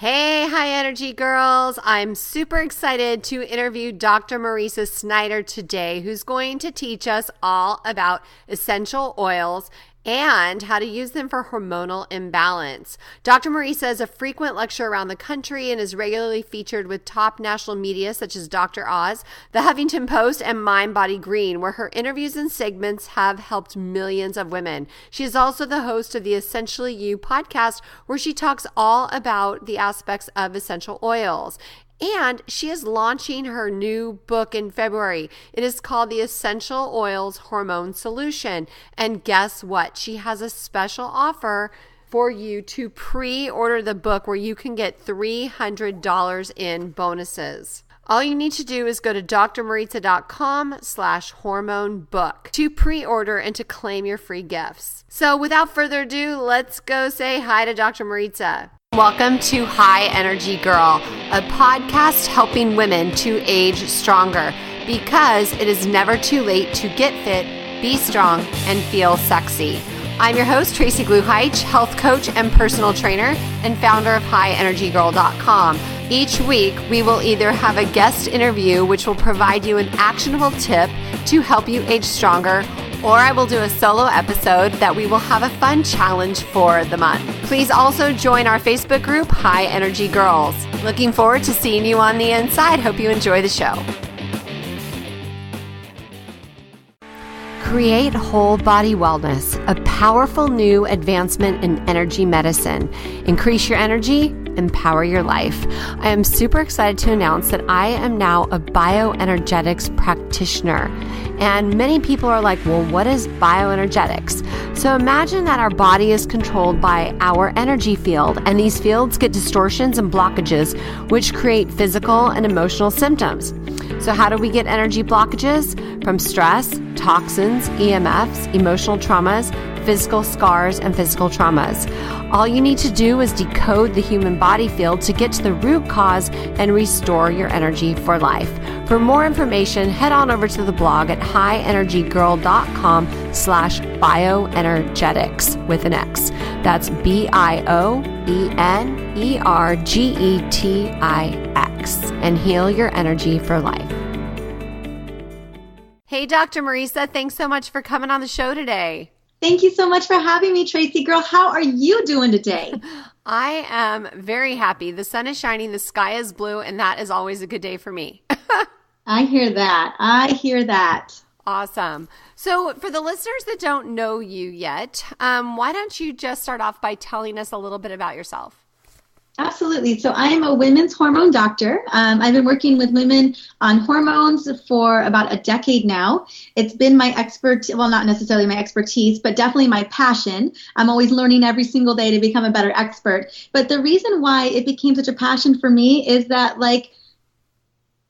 Hey, high energy girls. I'm super excited to interview Dr. Mariza Snyder today, who's going to teach us all about essential oils and how to use them for hormonal imbalance. Dr. Mariza is a frequent lecturer around the country and is regularly featured with top national media such as Dr. Oz, the HuffingtonPost, and MindBodyGreen, where her interviews and segments have helped millions of women. She is also the host of the Essentially You podcast, where she talks all about the aspects of essential oils. And she is launching her new book in February. It is called The Essential Oils Hormone Solution. And guess what? She has a special offer for you to pre-order the book where you can get $300 in bonuses. All you need to do is go to drmariza.com/hormonebook to pre-order and to claim your free gifts. So without further ado, let's go say hi to Dr. Mariza. Welcome to High Energy Girl, a podcast helping women to age stronger because it is never too late to get fit, be strong, and feel sexy. I'm your host, Tracy Gluheich, health coach and personal trainer, and founder of HighEnergyGirl.com. Each week, we will either have a guest interview, which will provide you an actionable tip to help you age stronger, or I will do a solo episode that we will have a fun challenge for the month. Please also join our Facebook group, High Energy Girls. Looking forward to seeing you on the inside. Hope you enjoy the show. Create Whole Body Wellness, a powerful new advancement in energy medicine. Increase your energy, empower your life. I am super excited to announce that I am now a bioenergetics practitioner. And many people are like, well, what is bioenergetics? So imagine that our body is controlled by our energy field, and these fields get distortions and blockages, which create physical and emotional symptoms. So how do we get energy blockages? From stress, toxins, EMFs, emotional traumas, physical scars, and physical traumas. All you need to do is decode the human body field to get to the root cause and restore your energy for life. For more information, head on over to the blog at highenergygirl.com/bioenergetics with an X. That's BIOENERGETIX, and heal your energy for life. Hey, Dr. Mariza, thanks so much for coming on the show today. Thank you so much for having me, Tracy girl. How are you doing today? I am very happy. The sun is shining, the sky is blue, and that is always a good day for me. I hear that. Awesome. So for the listeners that don't know you yet, why don't you just start off by telling us a little bit about yourself? Absolutely. So I am a women's hormone doctor. I've been working with women on hormones for about a decade now. It's been my not necessarily my expertise, but definitely my passion. I'm always learning every single day to become a better expert. But the reason why it became such a passion for me is that, can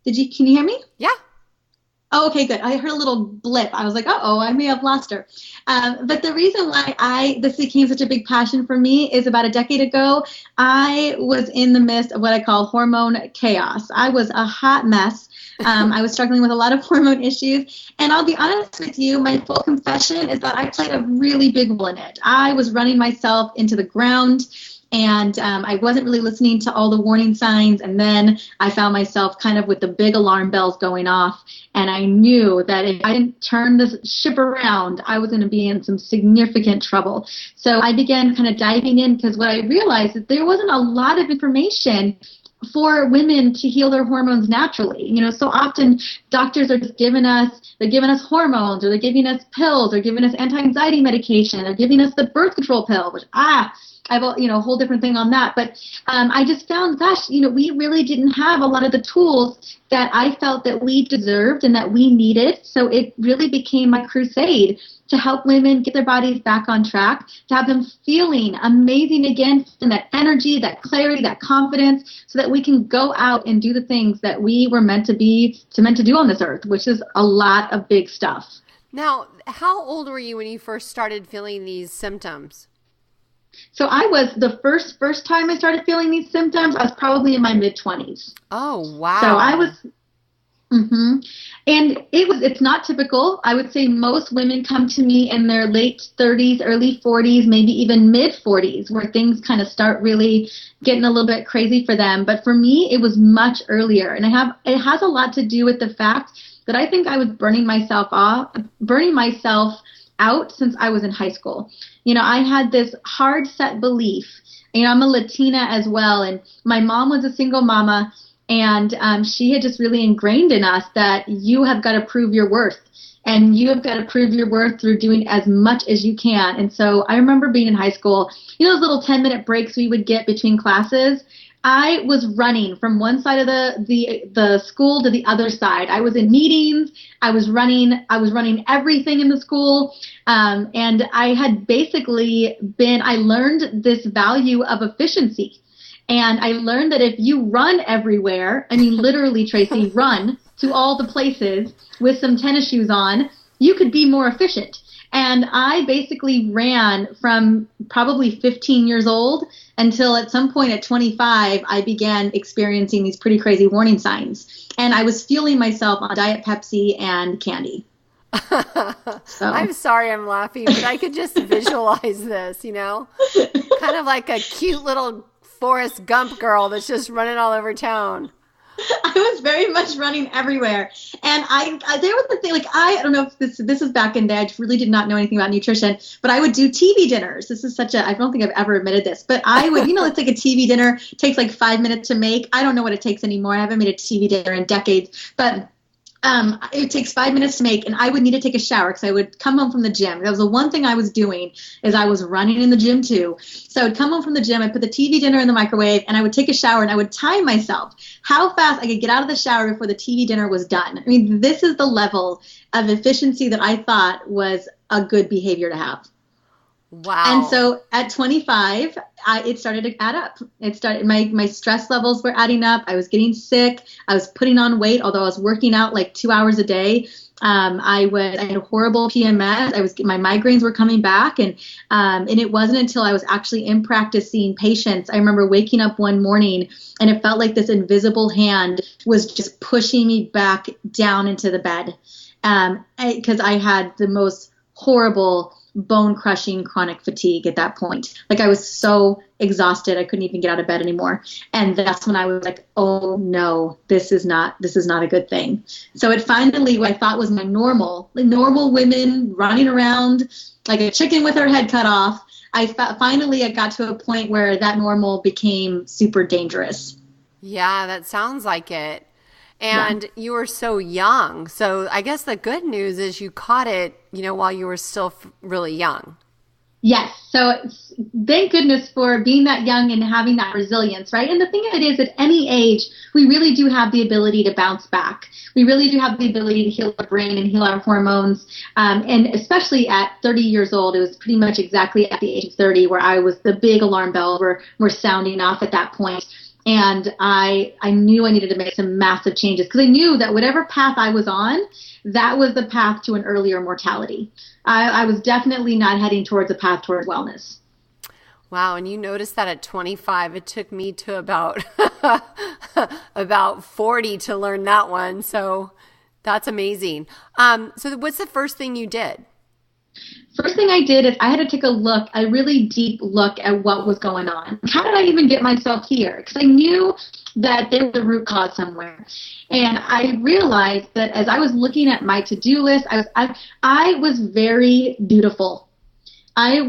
you hear me? Yeah. Oh, okay, good. I heard a little blip. I was like, I may have lost her. But the reason why this became such a big passion for me is about a decade ago, I was in the midst of what I call hormone chaos. I was a hot mess. I was struggling with a lot of hormone issues. And I'll be honest with you, my full confession is that I played a really big role in it. I was running myself into the ground. And I wasn't really listening to all the warning signs. And then I found myself kind of with the big alarm bells going off. And I knew that if I didn't turn this ship around, I was going to be in some significant trouble. So I began kind of diving in, because what I realized is there wasn't a lot of information for women to heal their hormones naturally. So often doctors are just giving us hormones, or they're giving us pills, or giving us anti-anxiety medication, or giving us the birth control pill, which I have a whole different thing on that. But I just found, we really didn't have a lot of the tools that I felt that we deserved and that we needed. So it really became my crusade to help women get their bodies back on track, to have them feeling amazing again, and that energy, that clarity, that confidence, so that we can go out and do the things that we were meant to do on this earth, which is a lot of big stuff. Now, how old were you when you first started feeling these symptoms? So I was the first time I started feeling these symptoms, I was probably in my mid-20s. Oh, wow. So I was Mm-hmm. And it's not typical. I would say most women come to me in their late 30s, early 40s, maybe even mid 40s, where things kind of start really getting a little bit crazy for them. But for me, it was much earlier. And it has a lot to do with the fact that I think I was burning myself out since I was in high school. I had this hard set belief. I'm a Latina as well, and my mom was a single mama. And she had just really ingrained in us that you have got to prove your worth, and you have got to prove your worth through doing as much as you can. And so I remember being in high school, those little 10-minute breaks we would get between classes. I was running from one side of the school to the other side. I was in meetings. I was running everything in the school. And I had I learned this value of efficiency. And I learned that if you run everywhere, literally, Tracy, run to all the places with some tennis shoes on, you could be more efficient. And I basically ran from probably 15 years old until at some point at 25, I began experiencing these pretty crazy warning signs. And I was fueling myself on Diet Pepsi and candy. So. I'm sorry I'm laughing, but I could just visualize this, kind of like a cute little Forrest Gump girl that's just running all over town. I was very much running everywhere. And there was the thing, I don't know if this is back in the day. I really did not know anything about nutrition, but I would do TV dinners. This is I don't think I've ever admitted this, but I would, it's like a TV dinner takes 5 minutes to make. I don't know what it takes anymore. I haven't made a TV dinner in decades, but it takes 5 minutes to make, and I would need to take a shower because I would come home from the gym. That was the one thing I was doing, is I was running in the gym too. So I would come home from the gym, I'd put the TV dinner in the microwave, and I would take a shower, and I would time myself how fast I could get out of the shower before the TV dinner was done. This is the level of efficiency that I thought was a good behavior to have. Wow. And so at 25, it started to add up. My stress levels were adding up. I was getting sick. I was putting on weight, although I was working out 2 hours a day. I had horrible PMS. My migraines were coming back, and it wasn't until I was actually in practice seeing patients. I remember waking up one morning, and it felt like this invisible hand was just pushing me back down into the bed, because I had the most horrible bone-crushing chronic fatigue at that point. I was so exhausted, I couldn't even get out of bed anymore. And that's when I was like, oh no, this is not a good thing. So it finally, what I thought was my normal women running around like a chicken with her head cut off, finally I got to a point where that normal became super dangerous. Yeah, that sounds like it. And you were so young. So I guess the good news is you caught it, while you were still really young. Yes. So thank goodness for being that young and having that resilience, right? And the thing of it is, at any age, we really do have the ability to bounce back. We really do have the ability to heal our brain and heal our hormones. And especially at 30 years old, it was pretty much exactly at the age of 30 where the big alarm bells were sounding off at that point. And I knew I needed to make some massive changes, because I knew that whatever path I was on, that was the path to an earlier mortality. I was definitely not heading towards a path towards wellness. Wow. And you noticed that at 25, it took me to about 40 to learn that one. So that's amazing. So what's the first thing you did? First thing I did is I had to take a really deep look at what was going on. How did I even get myself here? Because I knew that there was a root cause somewhere. And I realized that as I was looking at my to-do list, I was very dutiful. I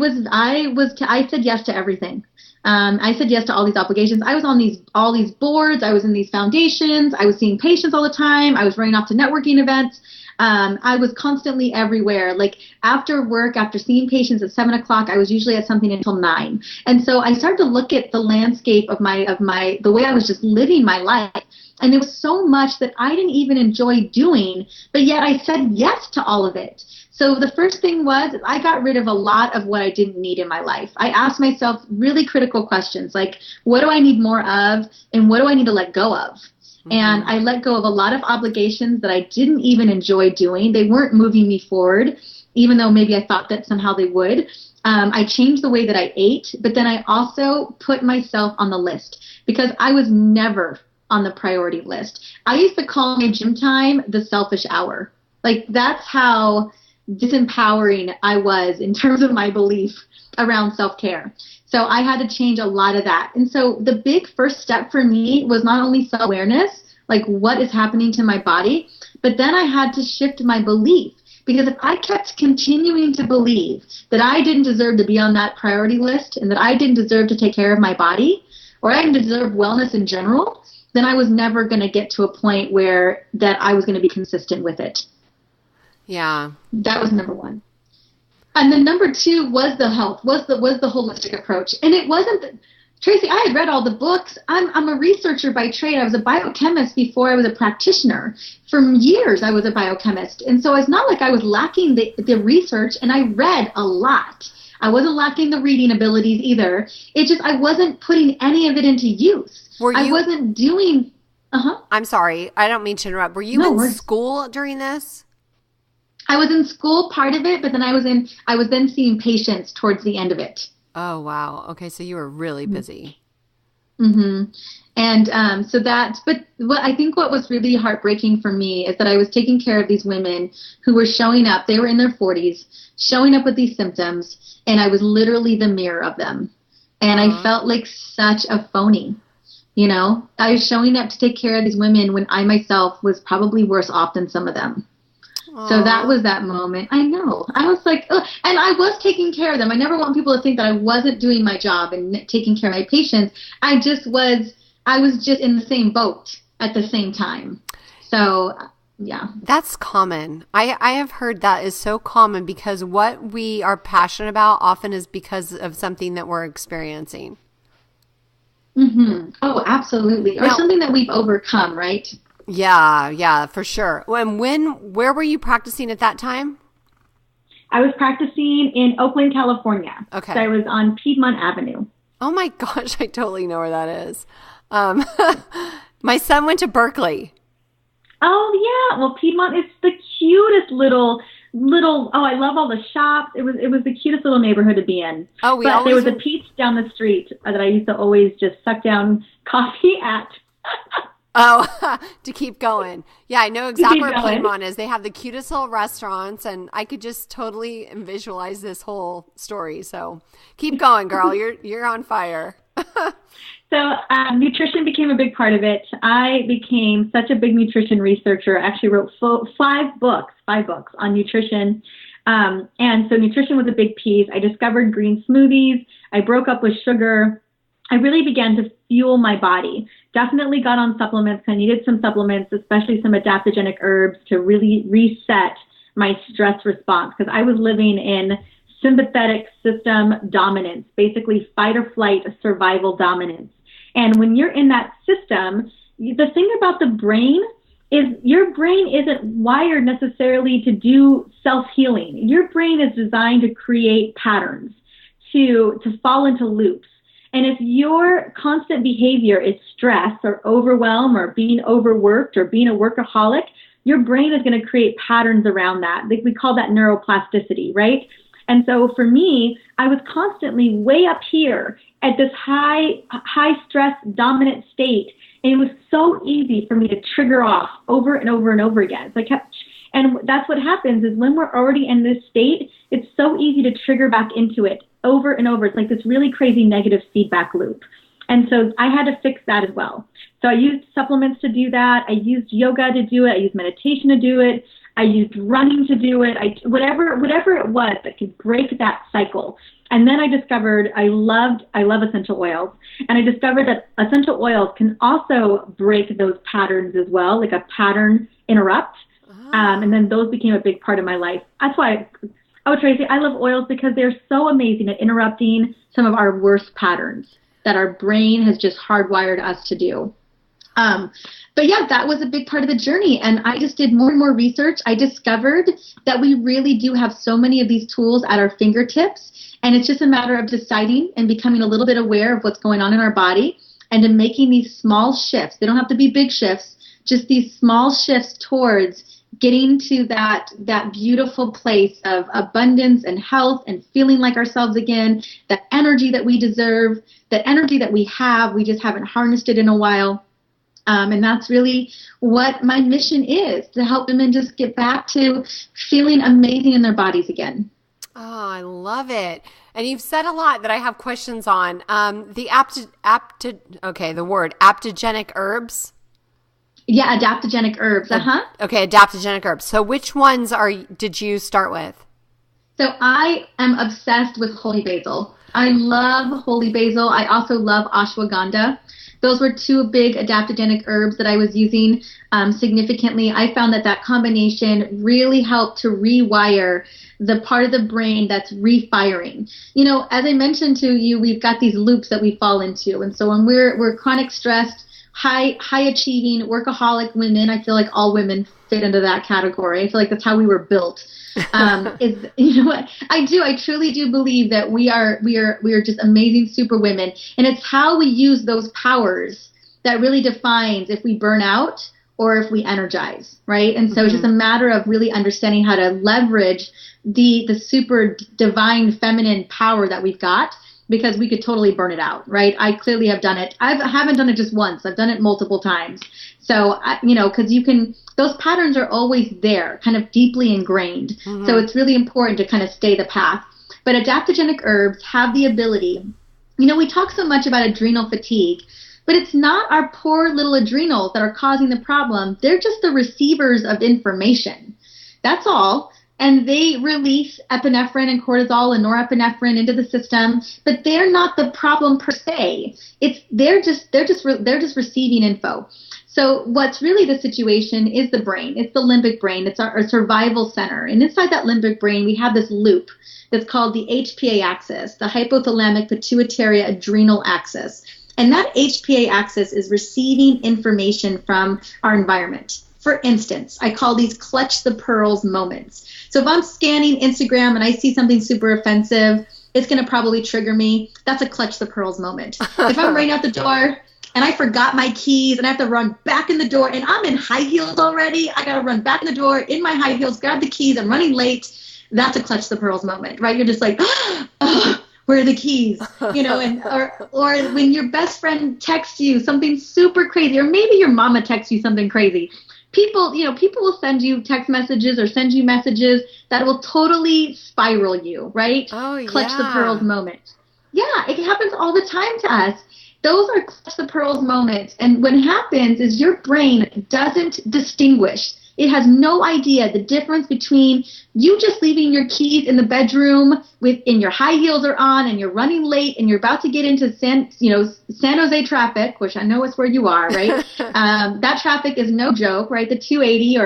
said yes to everything. I said yes to all these obligations. I was on all these boards. I was in these foundations. I was seeing patients all the time. I was running off to networking events. I was constantly everywhere. After work, after seeing patients at 7 o'clock, I was usually at something until 9. And so I started to look at the landscape of the way I was just living my life. And there was so much that I didn't even enjoy doing, but yet I said yes to all of it. So the first thing was I got rid of a lot of what I didn't need in my life. I asked myself really critical questions like, what do I need more of, and what do I need to let go of? Mm-hmm. And I let go of a lot of obligations that I didn't even enjoy doing. They weren't moving me forward, even though maybe I thought that somehow they would. I changed the way that I ate, but then I also put myself on the list, because I was never on the priority list. I used to call my gym time the selfish hour. Like, that's how disempowering I was in terms of my belief around self-care. So I had to change a lot of that. And so the big first step for me was not only self-awareness, like what is happening to my body, but then I had to shift my belief. Because if I kept continuing to believe that I didn't deserve to be on that priority list and that I didn't deserve to take care of my body or I didn't deserve wellness in general, then I was never going to get to a point where that I was going to be consistent with it. Yeah. That was number one. And then number two was the health, was the holistic approach. And it wasn't, Tracy, I had read all the books. I'm a researcher by trade. I was a biochemist before I was a practitioner. For years, I was a biochemist. And so it's not like I was lacking the research, and I read a lot. I wasn't lacking the reading abilities either. It just, I wasn't putting any of it into use. I wasn't doing, I'm sorry. I don't mean to interrupt. Were you in school during this? I was in school part of it, but then I was then seeing patients towards the end of it. Oh, wow. Okay. So you were really busy. Mm-hmm. And but I think what was really heartbreaking for me is that I was taking care of these women who were showing up. They were in their 40s, showing up with these symptoms, and I was literally the mirror of them. And I felt like such a phony. You know, I was showing up to take care of these women when I myself was probably worse off than some of them. So that was that moment. I know. I was like, ugh. And I was taking care of them. I never want people to think that I wasn't doing my job and taking care of my patients. I was just in the same boat at the same time. So, yeah. That's common. I have heard that is so common because what we are passionate about often is because of something that we're experiencing. Mm-hmm. Oh, absolutely. Or something that we've overcome, right? Yeah, for sure. And where were you practicing at that time? I was practicing in Oakland, California. Okay. So I was on Piedmont Avenue. Oh my gosh, I totally know where that is. My son went to Berkeley. Oh yeah, well Piedmont is the cutest little. Oh, I love all the shops. It was the cutest little neighborhood to be in. Oh, there was a Pete's down the street that I used to always just suck down coffee at. Oh, to keep going. Yeah, I know exactly where Piedmont is. They have the cutest little restaurants, and I could just totally visualize this whole story. So keep going, girl. You're on fire. So nutrition became a big part of it. I became such a big nutrition researcher. I actually wrote five books on nutrition. And so nutrition was a big piece. I discovered green smoothies. I broke up with sugar. I really began to fuel my body. Definitely got on supplements. I needed some supplements, especially some adaptogenic herbs to really reset my stress response because I was living in sympathetic system dominance, basically fight or flight survival dominance. And when you're in that system, the thing about the brain is your brain isn't wired necessarily to do self-healing. Your brain is designed to create patterns, to fall into loops. And if your constant behavior is stress or overwhelm or being overworked or being a workaholic, your brain is going to create patterns around that. We call that neuroplasticity, right? And so for me, I was constantly way up here at this high stress dominant state. And it was so easy for me to trigger off over and over and over again. So and that's what happens is when we're already in this state, it's so easy to trigger back into it over and over. It's like this really crazy negative feedback loop. And so I had to fix that as well. So I used supplements to do that. I used yoga to do it. I used meditation to do it. I used running to do it. Whatever it was that could break that cycle. And then I discovered I love essential oils. And I discovered that essential oils can also break those patterns as well, like a pattern interrupt. And then those became a big part of my life. That's why, Tracy, I love oils because they're so amazing at interrupting some of our worst patterns that our brain has just hardwired us to do. But yeah, that was a big part of the journey. And I just did more and more research. I discovered that we really do have so many of these tools at our fingertips. And it's just a matter of deciding and becoming a little bit aware of what's going on in our body and in making these small shifts. They don't have to be big shifts, just these small shifts towards getting to that beautiful place of abundance and health and feeling like ourselves again, that energy that we deserve, that energy that we have, we just haven't harnessed it in a while. And that's really what my mission is, to help women just get back to feeling amazing in their bodies again. Oh, I love it. And you've said a lot that I have questions on. The word aptogenic herbs. Yeah, adaptogenic herbs. Okay, adaptogenic herbs. So which ones did you start with? So I am obsessed with holy basil. I love holy basil. I also love ashwagandha. Those were two big adaptogenic herbs that I was using significantly. I found that combination really helped to rewire the part of the brain that's refiring. You know, as I mentioned to you, we've got these loops that we fall into. And so when we're chronic stressed, high achieving, workaholic women, I feel like all women fit into that category. I feel like that's how we were built. You know what? I truly do believe that we are just amazing super women. And it's how we use those powers that really defines if we burn out or if we energize, right? And so It's just a matter of really understanding how to leverage the super divine feminine power that we've got, because we could totally burn it out, right? I clearly have done it. I haven't done it just once. I've done it multiple times. So, because those patterns are always there, kind of deeply ingrained. So it's really important to kind of stay the path. But adaptogenic herbs have the ability, we talk so much about adrenal fatigue, but it's not our poor little adrenals that are causing the problem. They're just the receivers of information. That's all. And they release epinephrine and cortisol and norepinephrine into the system, but they're not the problem per se. They're just receiving info. So what's really the situation is the brain. It's the limbic brain. It's our survival center. And inside that limbic brain, we have this loop that's called the HPA axis, the hypothalamic pituitary adrenal axis. And that HPA axis is receiving information from our environment. For instance, I call these clutch the pearls moments. So if I'm scanning Instagram and I see something super offensive, it's going to probably trigger me. That's a clutch the pearls moment. If I'm running out the door and I forgot my keys and I have to run back in the door and I'm in high heels already, I got to run back in the door in my high heels, grab the keys, I'm running late. That's a clutch the pearls moment, right? You're just like, oh, where are the keys? Or when your best friend texts you something super crazy, or maybe your mama texts you something crazy. People will send you text messages or send you messages that will totally spiral you, right? Oh, yeah. Clutch the pearls moment. Yeah, it happens all the time to us. Those are clutch the pearls moments. And what happens is your brain doesn't distinguish. It has no idea the difference between you just leaving your keys in the bedroom and your high heels are on and you're running late and you're about to get into San Jose traffic, which I know is where you are, right? That traffic is no joke, right? The 280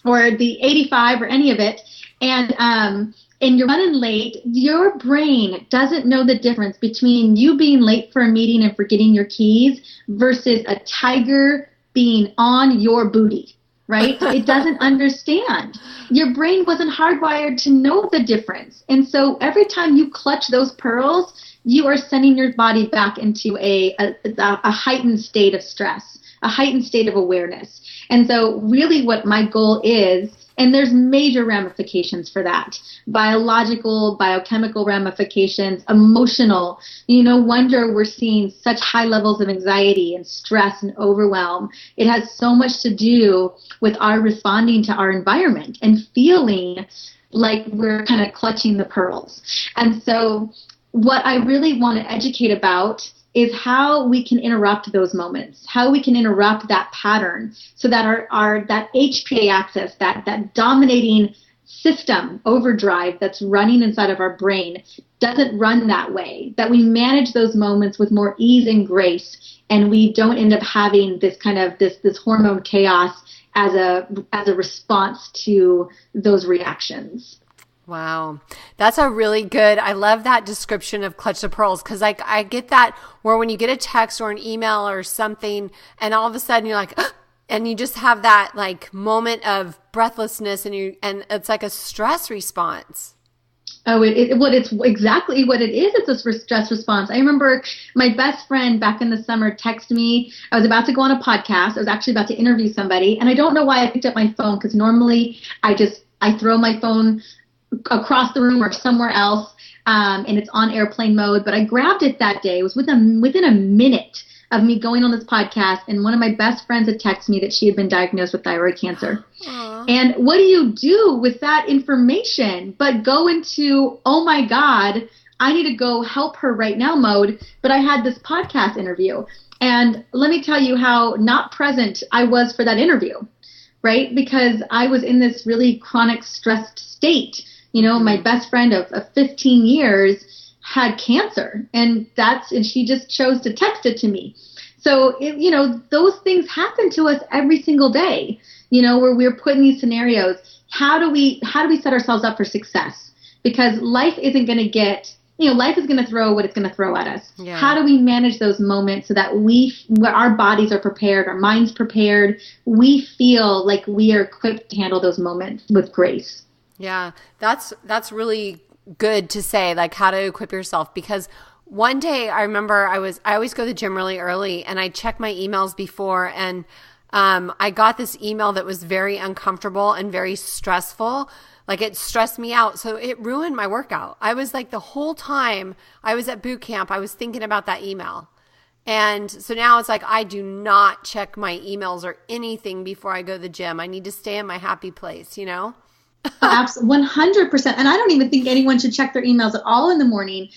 or the 85 or any of it. And you're running late, your brain doesn't know the difference between you being late for a meeting and forgetting your keys versus a tiger being on your booty. Right? It doesn't understand. Your brain wasn't hardwired to know the difference. And so every time you clutch those pearls, you are sending your body back into a heightened state of stress, a heightened state of awareness. And so really what my goal is, and there's major ramifications for that, biological, biochemical ramifications, emotional. No wonder we're seeing such high levels of anxiety and stress and overwhelm. It has so much to do with our responding to our environment and feeling like we're kind of clutching the pearls. And so what I really want to educate about is how we can interrupt those moments, how we can interrupt that pattern so that our that HPA axis, that dominating system overdrive that's running inside of our brain doesn't run that way, that we manage those moments with more ease and grace, and we don't end up having this kind of this hormone chaos as a response to those reactions. Wow. That's a really good, I love that description of clutch the pearls, because I get that where when you get a text or an email or something and all of a sudden you're like, and you just have that like moment of breathlessness and it's like a stress response. Oh, it's exactly what it is. It's a stress response. I remember my best friend back in the summer texted me. I was about to go on a podcast. I was actually about to interview somebody. And I don't know why I picked up my phone, because normally I throw my phone across the room or somewhere else, and it's on airplane mode. But I grabbed it that day. It was within a minute of me going on this podcast, and one of my best friends had texted me that she had been diagnosed with thyroid cancer. Aww. And what do you do with that information but go into, oh my God, I need to go help her right now mode, but I had this podcast interview. And let me tell you how not present I was for that interview, right? Because I was in this really chronic stressed state. My best friend of 15 years had cancer, and she just chose to text it to me. So, those things happen to us every single day, where we're put in these scenarios. How do we set ourselves up for success? Because life isn't going to get, life is going to throw what it's going to throw at us. Yeah. How do we manage those moments so that our bodies are prepared, our minds prepared, we feel like we are equipped to handle those moments with grace? Yeah, that's really good to say, like how to equip yourself, because one day I remember I always go to the gym really early, and I check my emails before, and I got this email that was very uncomfortable and very stressful. Like it stressed me out. So it ruined my workout. I was like the whole time I was at boot camp, I was thinking about that email. And so now it's like I do not check my emails or anything before I go to the gym. I need to stay in my happy place, 100%. And I don't even think anyone should check their emails at all in the morning.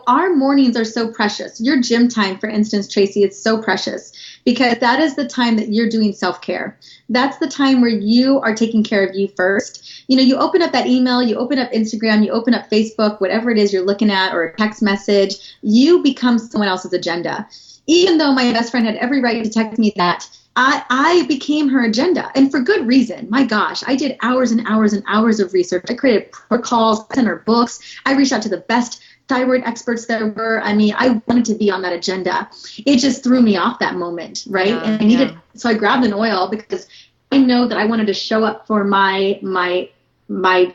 Our mornings are so precious. Your gym time, for instance, Tracy, is so precious because that is the time that you're doing self-care. That's the time where you are taking care of you first. You open up that email, you open up Instagram, you open up Facebook, whatever it is you're looking at, or a text message, you become someone else's agenda. Even though my best friend had every right to text me that, I became her agenda, and for good reason. My gosh, I did hours and hours and hours of research. I created protocols, I sent her books. I reached out to the best thyroid experts there were. I mean, I wanted to be on that agenda. It just threw me off that moment, right? Yeah, and so I grabbed an oil because I know that I wanted to show up for my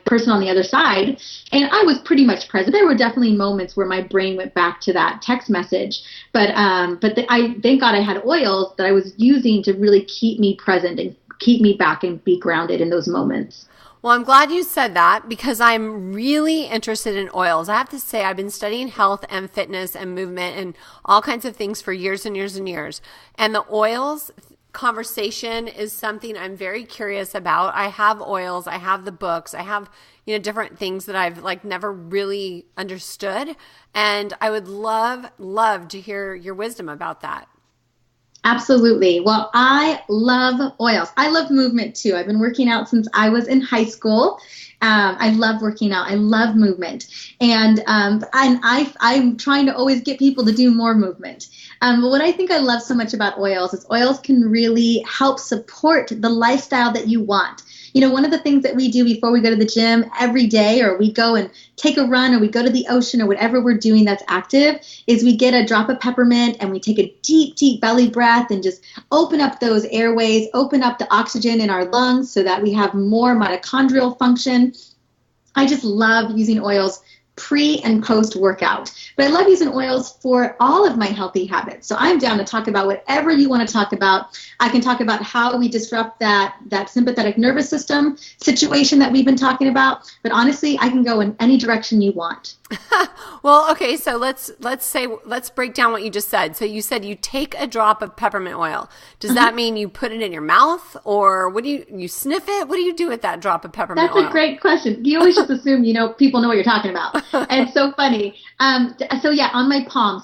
person on the other side, and I was pretty much present. There were definitely moments where my brain went back to that text message, but I thank God I had oils that I was using to really keep me present and keep me back and be grounded in those moments. Well, I'm glad you said that because I'm really interested in oils. I have to say I've been studying health and fitness and movement and all kinds of things for years and years and years, and the oils conversation is something I'm very curious about. I have oils, I have the books, I have, different things that I've never really understood. And I would love to hear your wisdom about that. Absolutely. Well, I love oils. I love movement too. I've been working out since I was in high school. I love working out. I love movement. And I'm trying to always get people to do more movement. But what I think I love so much about oils is oils can really help support the lifestyle that you want. One of the things that we do before we go to the gym every day, or we go and take a run, or we go to the ocean, or whatever we're doing that's active, is we get a drop of peppermint and we take a deep, deep belly breath and just open up those airways, open up the oxygen in our lungs so that we have more mitochondrial function. I just love using oils pre and post workout. But I love using oils for all of my healthy habits. So I'm down to talk about whatever you want to talk about. I can talk about how we disrupt that sympathetic nervous system situation that we've been talking about. But honestly, I can go in any direction you want. Well, okay, so let's break down what you just said. So you said you take a drop of peppermint oil. Does that mean you put it in your mouth, or what do you sniff it? What do you do with that drop of peppermint oil? That's a great question. You always just assume people know what you're talking about. And it's so funny. So yeah, on my palms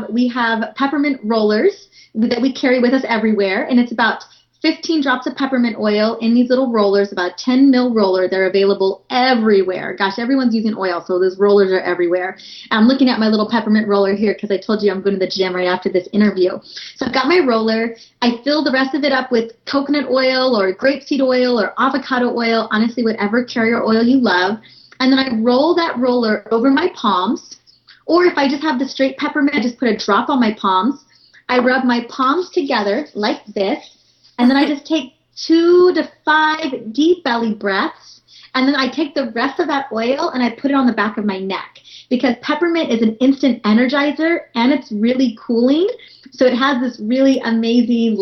we have peppermint rollers that we carry with us everywhere, and it's about 15 drops of peppermint oil in these little rollers, about a 10 mil roller. They're available everywhere. Gosh, everyone's using oil, so those rollers are everywhere. I'm looking at my little peppermint roller here because I told you I'm going to the gym right after this interview. So I've got my roller. I fill the rest of it up with coconut oil or grapeseed oil or avocado oil, honestly, whatever carrier oil you love. And then I roll that roller over my palms. Or if I just have the straight peppermint, I just put a drop on my palms. I rub my palms together like this. And then I just take 2 to 5 deep belly breaths. And then I take the rest of that oil and I put it on the back of my neck. Because peppermint is an instant energizer and it's really cooling. So it has this really amazing,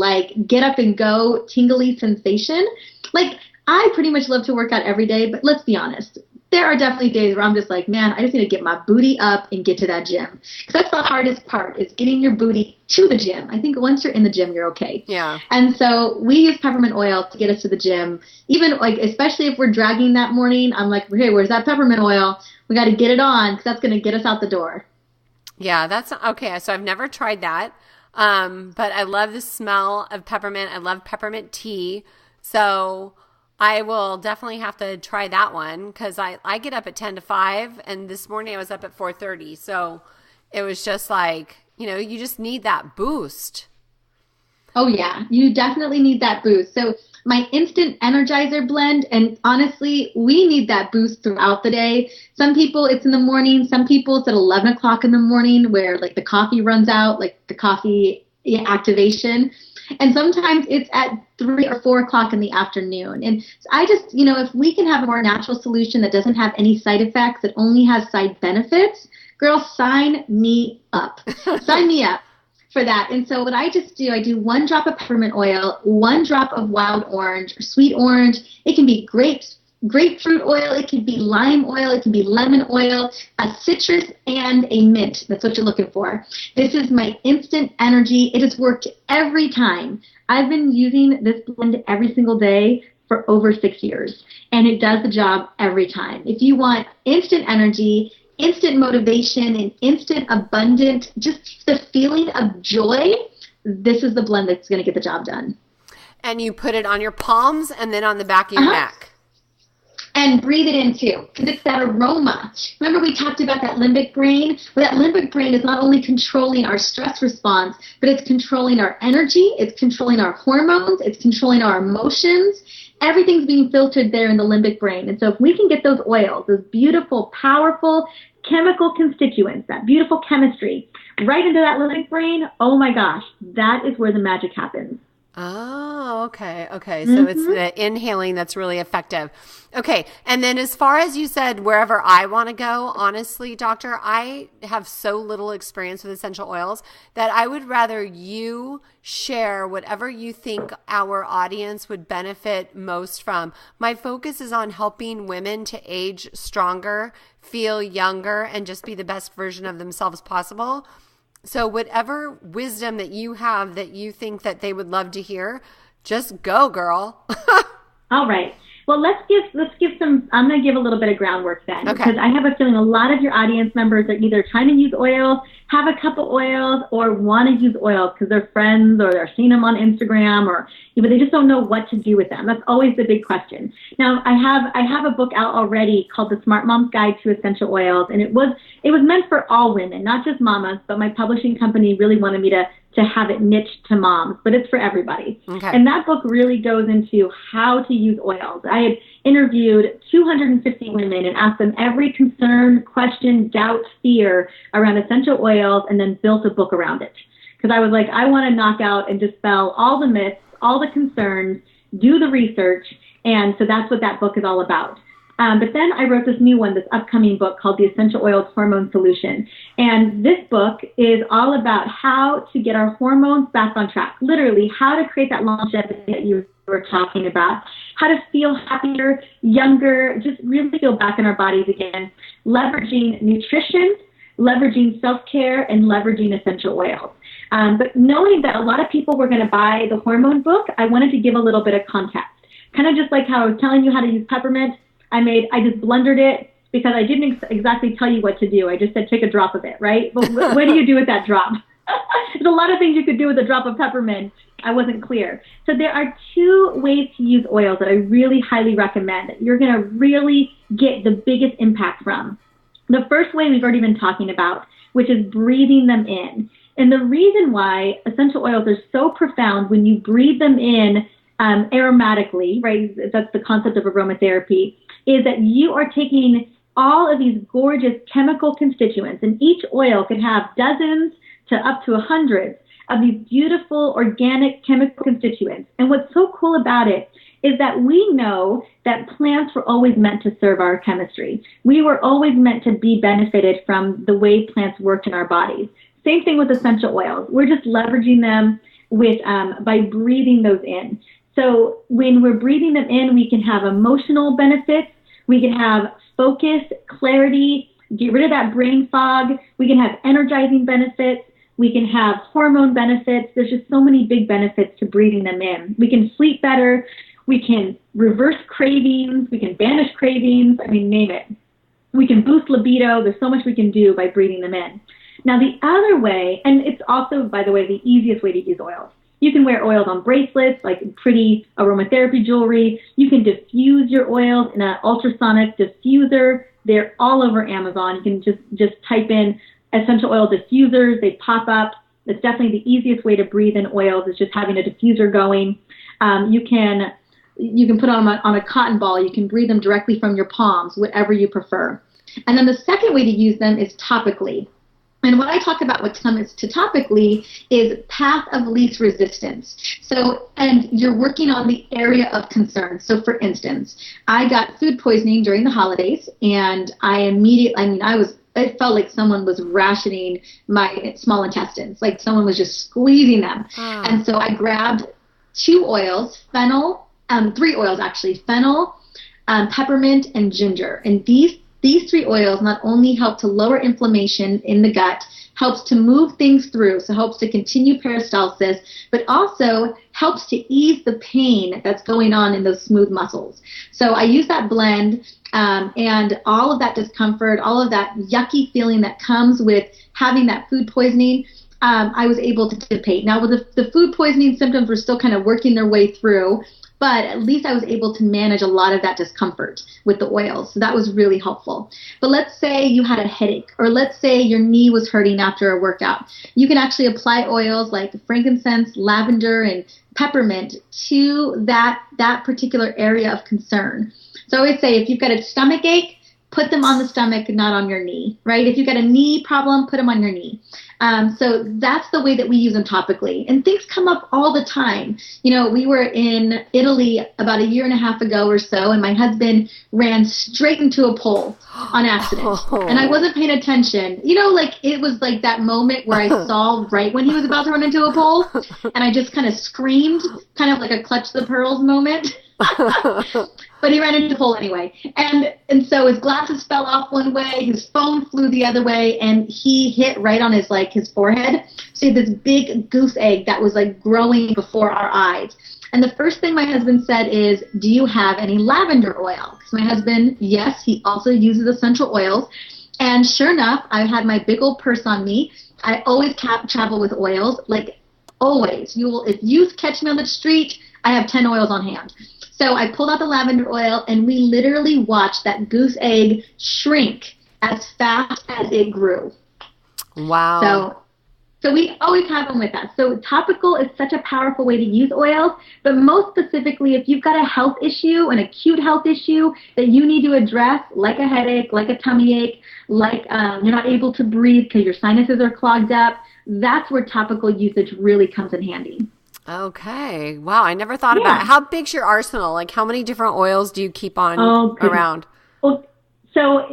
get up and go, tingly sensation. I pretty much love to work out every day, but let's be honest. there are definitely days where I'm just like, man, I just need to get my booty up and get to that gym. Because that's the hardest part, is getting your booty to the gym. I think once you're in the gym, you're okay. Yeah. And so we use peppermint oil to get us to the gym. Even like, especially if we're dragging that morning, I'm like, hey, where's that peppermint oil? We got to get it on, because that's going to get us out the door. Yeah, that's okay. So I've never tried that. But I love the smell of peppermint. I love peppermint tea. So I will definitely have to try that one, because I get up at 10 to 5, and this morning I was up at 4:30. So it was just like, you just need that boost. Oh, yeah. You definitely need that boost. So my instant energizer blend, and honestly, we need that boost throughout the day. Some people, it's in the morning. Some people, it's at 11 o'clock in the morning, where like the coffee runs out, like the coffee activation. And sometimes it's at 3 or 4 o'clock in the afternoon. And so I just, if we can have a more natural solution that doesn't have any side effects, that only has side benefits, girl, sign me up. Sign me up for that. And so what I just do, I do 1 drop of peppermint oil, 1 drop of wild orange or sweet orange. It can be grapefruit oil, it can be lime oil, it can be lemon oil, a citrus, and a mint. That's what you're looking for. This is my instant energy. It has worked every time. I've been using this blend every single day for over 6 years, and it does the job every time. If you want instant energy, instant motivation, and instant abundant, just the feeling of joy, this is the blend that's going to get the job done. And you put it on your palms and then on the back of your neck. And breathe it in too, because it's that aroma. Remember we talked about that limbic brain? Well, that limbic brain is not only controlling our stress response, but it's controlling our energy, it's controlling our hormones, it's controlling our emotions. Everything's being filtered there in the limbic brain. And so if we can get those oils, those beautiful, powerful chemical constituents, that beautiful chemistry, right into that limbic brain, oh my gosh, that is where the magic happens. Oh, okay. So it's the inhaling that's really effective. Okay. And then as far as you said, wherever I want to go, honestly, doctor, I have so little experience with essential oils that I would rather you share whatever you think our audience would benefit most from. My focus is on helping women to age stronger, feel younger, and just be the best version of themselves possible. So whatever wisdom that you have that you think that they would love to hear, just go, girl. All right. Well, let's give some, I'm going to give a little bit of groundwork then. Okay. Because I have a feeling a lot of your audience members are either trying to use oils, have a couple oils, or want to use oils because they're friends or they're seeing them on Instagram, or but they just don't know what to do with them. That's always the big question. Now, I have a book out already called The Smart Mom's Guide to Essential Oils, and it was meant for all women, not just mamas, but my publishing company really wanted me to have it niched to moms, but it's for everybody. Okay. And that book really goes into how to use oils. I had interviewed 250 women and asked them every concern, question, doubt, fear around essential oils, and then built a book around it. Because I was like, I want to knock out and dispel all the myths, all the concerns, do the research, and so that's what that book is all about. But then I wrote this new one, this upcoming book called The Essential Oils Hormone Solution. And this book is all about how to get our hormones back on track, literally how to create that longevity that you were talking about, how to feel happier, younger, just really feel back in our bodies again, leveraging nutrition, leveraging self-care, and leveraging essential oils. But knowing that a lot of people were going to buy the hormone book, I wanted to give a little bit of context. Kind of just like how I was telling you how to use peppermint, I just blended it because I didn't exactly tell you what to do. I just said take a drop of it, right? But what do you do with that drop? There's a lot of things you could do with a drop of peppermint. I wasn't clear. So there are 2 ways to use oils that I really highly recommend that you're going to really get the biggest impact from. The first way we've already been talking about, which is breathing them in. And the reason why essential oils are so profound when you breathe them in aromatically, right? That's the concept of aromatherapy, is that you are taking all of these gorgeous chemical constituents, and each oil could have dozens to up to 100 of these beautiful organic chemical constituents. And what's so cool about it is that we know that plants were always meant to serve our chemistry. We were always meant to be benefited from the way plants work in our bodies. Same thing with essential oils. We're just leveraging them by breathing those in. So when we're breathing them in, we can have emotional benefits. We can have focus, clarity, get rid of that brain fog. We can have energizing benefits. We can have hormone benefits. There's just so many big benefits to breathing them in. We can sleep better. We can reverse cravings. We can banish cravings. I mean, name it. We can boost libido. There's so much we can do by breathing them in. Now, the other way, and it's also, by the way, the easiest way to use oils. You can wear oils on bracelets, like pretty aromatherapy jewelry. You can diffuse your oils in an ultrasonic diffuser. They're all over Amazon. You can just type in essential oil diffusers. They pop up. It's definitely the easiest way to breathe in oils is just having a diffuser going. You can put them on a cotton ball. You can breathe them directly from your palms, whatever you prefer. And then the second way to use them is topically. And what I talk about when it comes to topically is path of least resistance. So, and you're working on the area of concern. So for instance, I got food poisoning during the holidays, and it felt like someone was rationing my small intestines, like someone was just squeezing them. And so I grabbed 2 oils, three oils actually, fennel, peppermint, and ginger. And these 3 oils not only help to lower inflammation in the gut, helps to move things through, so helps to continue peristalsis, but also helps to ease the pain that's going on in those smooth muscles. So I use that blend, and all of that discomfort, all of that yucky feeling that comes with having that food poisoning, I was able to dissipate. Now, with the food poisoning symptoms were still kind of working their way through, but at least I was able to manage a lot of that discomfort with the oils. So that was really helpful. But let's say you had a headache, or let's say your knee was hurting after a workout. You can actually apply oils like frankincense, lavender, and peppermint to that particular area of concern. So I always say if you've got a stomach ache, put them on the stomach, not on your knee, right? If you've got a knee problem, put them on your knee. So that's the way that we use them topically. And things come up all the time. You know, we were in Italy about 1.5 years ago or so, and my husband ran straight into a pole on accident. And I wasn't paying attention. You know, like it was like that moment where I saw right when he was about to run into a pole, and I just kind of screamed, kind of like a clutch the pearls moment. But he ran into the pole anyway. And so his glasses fell off one way, his phone flew the other way, and he hit right on his forehead. So he had this big goose egg that was like growing before our eyes. And the first thing my husband said is, do you have any lavender oil? Because my husband, yes, he also uses essential oils. And sure enough, I had my big old purse on me. I always travel with oils, like always. If you catch me on the street, I have 10 oils on hand. So I pulled out the lavender oil, and we literally watched that goose egg shrink as fast as it grew. Wow. So we always have them with us. So topical is such a powerful way to use oils, but most specifically, if you've got a health issue, an acute health issue that you need to address, like a headache, like a tummy ache, like you're not able to breathe because your sinuses are clogged up, that's where topical usage really comes in handy. Okay. Wow. I never thought about it. How big's your arsenal? Like how many different oils do you keep on around? Well, so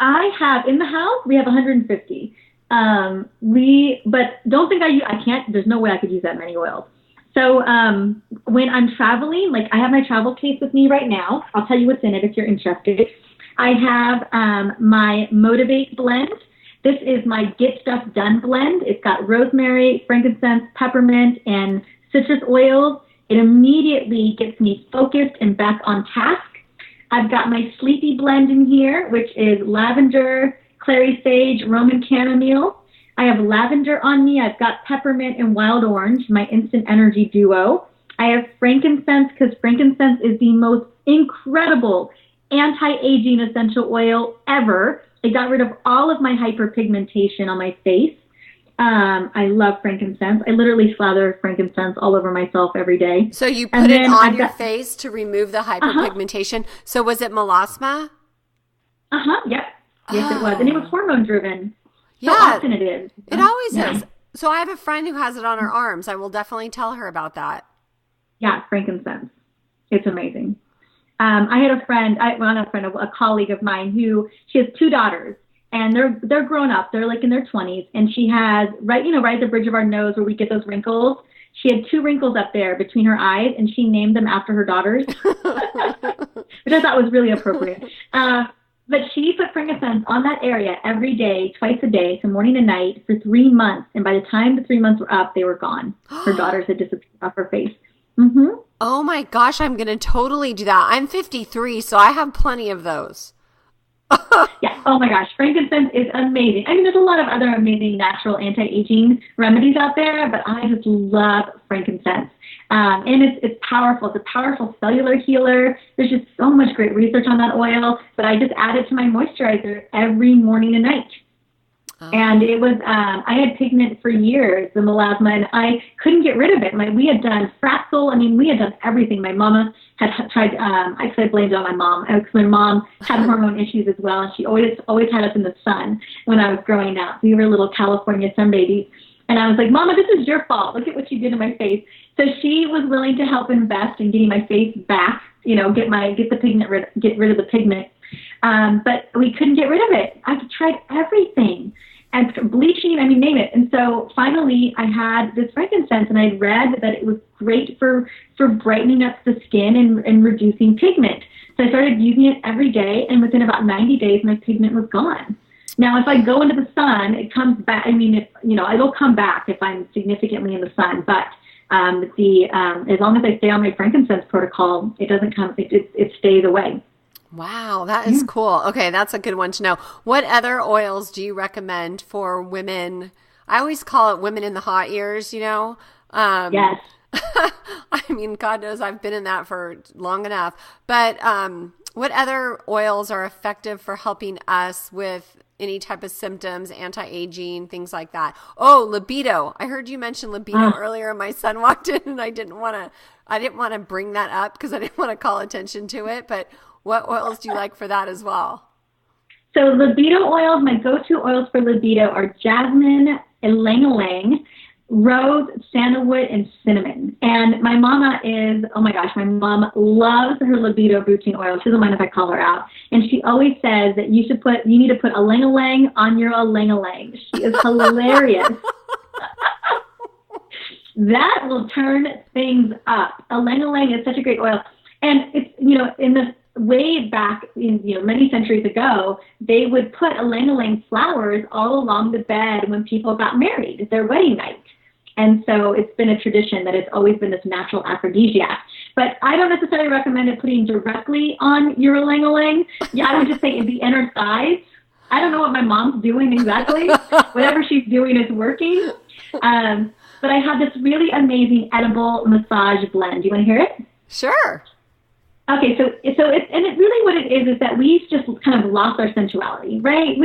I have in the house, we have 150. But don't think I can't, there's no way I could use that many oils. So, when I'm traveling, like I have my travel case with me right now. I'll tell you what's in it if you're interested. I have, my Motivate blend. This is my Get Stuff Done blend. It's got rosemary, frankincense, peppermint, and citrus oils. It immediately gets me focused and back on task. I've got my Sleepy blend in here, which is lavender, clary sage, Roman chamomile. I have lavender on me. I've got peppermint and wild orange, my instant energy duo. I have frankincense because frankincense is the most incredible anti-aging essential oil ever. It got rid of all of my hyperpigmentation on my face. I love frankincense. I literally slather frankincense all over myself every day. So you put it on your face to remove the hyperpigmentation. So was it melasma? Yep. Yes, it was. And it was hormone driven. So often it is. It always is. So I have a friend who has it on her arms. I will definitely tell her about that. Yeah, frankincense. It's amazing. I had a colleague of mine who, she has 2 daughters, and they're grown up. They're like in their 20s, and she has right at the bridge of our nose where we get those wrinkles. She had 2 wrinkles up there between her eyes, and she named them after her daughters, which I thought was really appropriate. But she put frankincense on that area every day, twice a day, so morning and night, for 3 months. And by the time the 3 months were up, they were gone. Her daughters had disappeared off her face. Mm-hmm. Oh my gosh, I'm going to totally do that. I'm 53, so I have plenty of those. Yeah. Oh my gosh. Frankincense is amazing. I mean, there's a lot of other amazing natural anti-aging remedies out there, but I just love frankincense. And it's powerful. It's a powerful cellular healer. There's just so much great research on that oil, but I just add it to my moisturizer every morning and night. Oh. And it was, I had pigment for years, the melasma, and I couldn't get rid of it. We had done Fraxel. I mean, we had done everything. My mama had tried, actually I blamed it on my mom, because my mom had hormone issues as well, and she always had us in the sun when I was growing up. We were little California sun babies. And I was like, Mama, this is your fault. Look at what you did to my face. So she was willing to help invest in getting my face back, get rid of the pigment. But we couldn't get rid of it. I tried everything. And bleaching, I mean, name it. And so finally I had this frankincense, and I read that it was great for brightening up the skin and reducing pigment. So I started using it every day, and within about 90 days, my pigment was gone. Now, if I go into the sun, it comes back. I mean, it'll come back if I'm significantly in the sun. But as long as I stay on my frankincense protocol, it doesn't come. It stays away. Wow, that is cool. Okay, that's a good one to know. What other oils do you recommend for women? I always call it women in the hot years, Yes. I mean, God knows I've been in that for long enough. But what other oils are effective for helping us with any type of symptoms, anti-aging, things like that? Oh, libido. I heard you mention libido earlier. My son walked in, and I didn't want to bring that up because I didn't want to call attention to it. But what oils do you like for that as well? So libido oils, my go-to oils for libido are jasmine, ylang-ylang, rose, sandalwood, and cinnamon. And my mama my mom loves her libido boosting oil. She doesn't mind if I call her out. And she always says that you need to put ylang-ylang on your ylang-ylang. She is hilarious. That will turn things up. Ylang-ylang is such a great oil. And it's, in the way back in, many centuries ago, they would put ylang-ylang flowers all along the bed when people got married, their wedding night. And so it's been a tradition that it's always been this natural aphrodisiac. But I don't necessarily recommend it putting directly on your ylang-ylang. Yeah, I would just say in the inner thighs. I don't know what my mom's doing exactly. Whatever she's doing is working. But I have this really amazing edible massage blend. Do you want to hear it? Sure. Okay, so it's really what it is that we've just kind of lost our sensuality, right?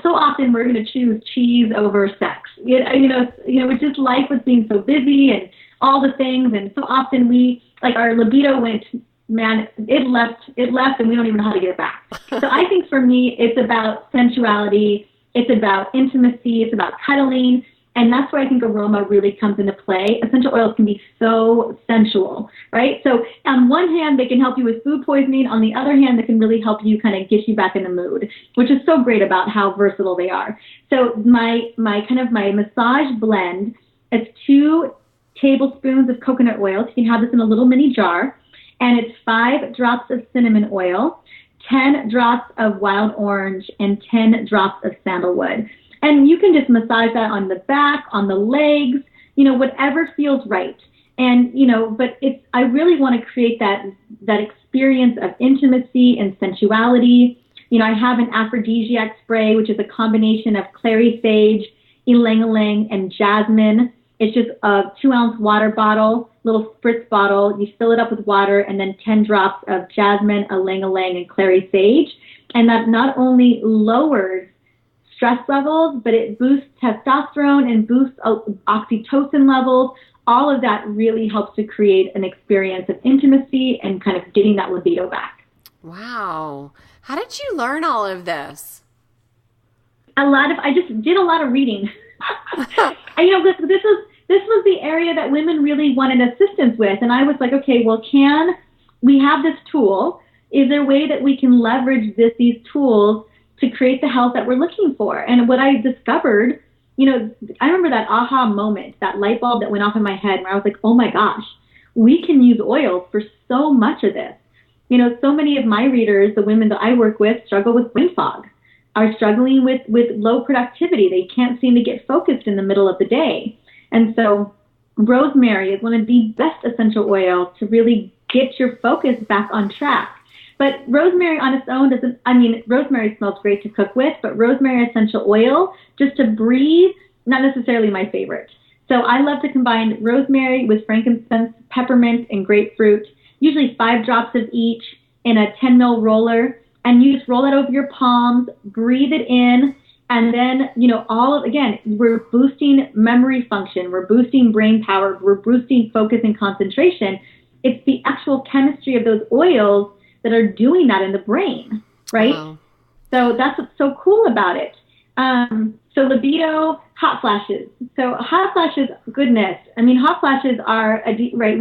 So often we're going to choose cheese over sex. It's just life was being so busy and all the things, and so often our libido went, man, it left, and we don't even know how to get it back. So I think for me, it's about sensuality, it's about intimacy, it's about cuddling. And that's where I think aroma really comes into play. Essential oils can be so sensual, right? So on one hand, they can help you with food poisoning. On the other hand, they can really help you kind of get you back in the mood, which is so great about how versatile they are. So my massage blend is 2 tablespoons of coconut oil. So you can have this in a little mini jar. And it's 5 drops of cinnamon oil, 10 drops of wild orange, and 10 drops of sandalwood. And you can just massage that on the back, on the legs, whatever feels right. And, but I really want to create that experience of intimacy and sensuality. I have an aphrodisiac spray, which is a combination of clary sage, ylang-ylang, and jasmine. It's just a 2-ounce water bottle, little spritz bottle. You fill it up with water and then 10 drops of jasmine, ylang-ylang, and clary sage. And that not only lowers stress levels, but it boosts testosterone and boosts oxytocin levels. All of that really helps to create an experience of intimacy and kind of getting that libido back. Wow. How did you learn all of this? I just did a lot of reading. This was the area that women really wanted assistance with. And I was like, okay, well, we have this tool. Is there a way that we can leverage these tools to create the health that we're looking for? And what I discovered, I remember that aha moment, that light bulb that went off in my head where I was like, oh my gosh, we can use oils for so much of this. so many of my readers, the women that I work with, struggle with brain fog, are struggling with low productivity. They can't seem to get focused in the middle of the day. And so rosemary is one of the best essential oils to really get your focus back on track. But rosemary on its own rosemary smells great to cook with, but rosemary essential oil, just to breathe, not necessarily my favorite. So I love to combine rosemary with frankincense, peppermint, and grapefruit, usually 5 drops of each in a 10 ml roller, and you just roll that over your palms, breathe it in, and then, again, we're boosting memory function, we're boosting brain power, we're boosting focus and concentration. It's the actual chemistry of those oils that are doing that in the brain, right? Wow. So that's what's so cool about it. So libido, hot flashes. So hot flashes, goodness. Hot flashes are, right,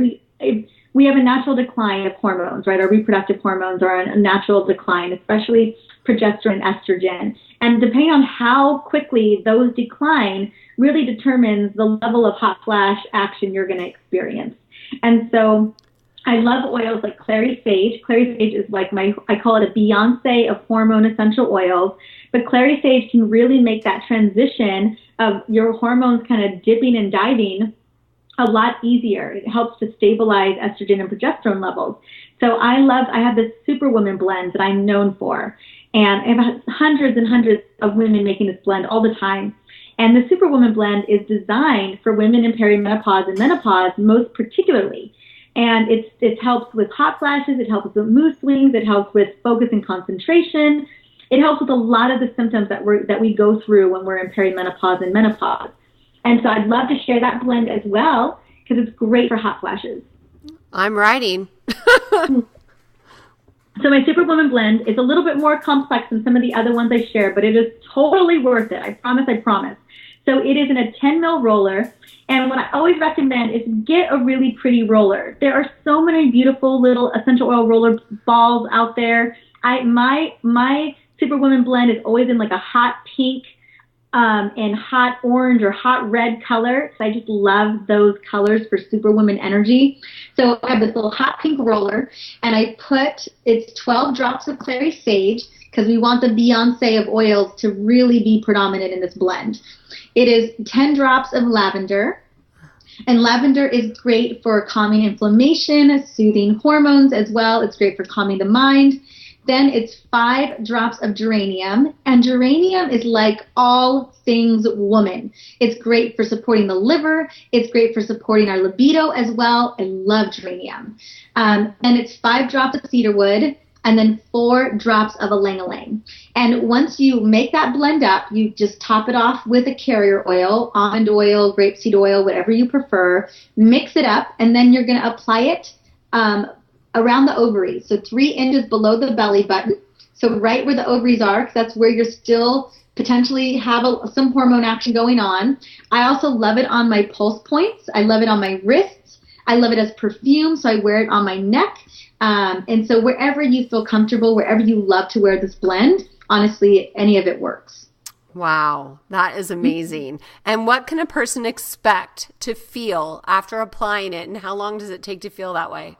we have a natural decline of hormones, right? Our reproductive hormones are on a natural decline, especially progesterone and estrogen. And depending on how quickly those decline really determines the level of hot flash action you're going to experience. And so I love oils like clary sage. Clary sage is like I call it a Beyonce of hormone essential oils. But clary sage can really make that transition of your hormones kind of dipping and diving a lot easier. It helps to stabilize estrogen and progesterone levels. So I have this Superwoman blend that I'm known for. And I have hundreds and hundreds of women making this blend all the time. And the Superwoman blend is designed for women in perimenopause and menopause most particularly. And it helps with hot flashes, it helps with mood swings, it helps with focus and concentration. It helps with a lot of the symptoms that we go through when we're in perimenopause and menopause. And so I'd love to share that blend as well because it's great for hot flashes. I'm writing. So my Superwoman blend is a little bit more complex than some of the other ones I share, but it is totally worth it. I promise. So it is in a 10 ml roller. And what I always recommend is get a really pretty roller. There are so many beautiful little essential oil roller balls out there. My Superwoman blend is always in like a hot pink and hot orange or hot red color. So I just love those colors for Superwoman energy. So I have this little hot pink roller, and it's 12 drops of clary sage because we want the Beyonce of oils to really be predominant in this blend. It is 10 drops of lavender. And lavender is great for calming inflammation, soothing hormones as well. It's great for calming the mind. Then it's 5 drops of geranium. And geranium is like all things woman. It's great for supporting the liver. It's great for supporting our libido as well. I love geranium. And it's 5 drops of cedarwood. And then 4 drops of ylang-ylang. And once you make that blend up, you just top it off with a carrier oil, almond oil, grapeseed oil, whatever you prefer. Mix it up, and then you're going to apply it around the ovaries, so 3 inches below the belly button. So right where the ovaries are, because that's where you're still potentially have some hormone action going on. I also love it on my pulse points. I love it on my wrists. I love it as perfume, so I wear it on my neck. And so wherever you feel comfortable, wherever you love to wear this blend, honestly, any of it works. Wow, that is amazing. And what can a person expect to feel after applying it, and how long does it take to feel that way?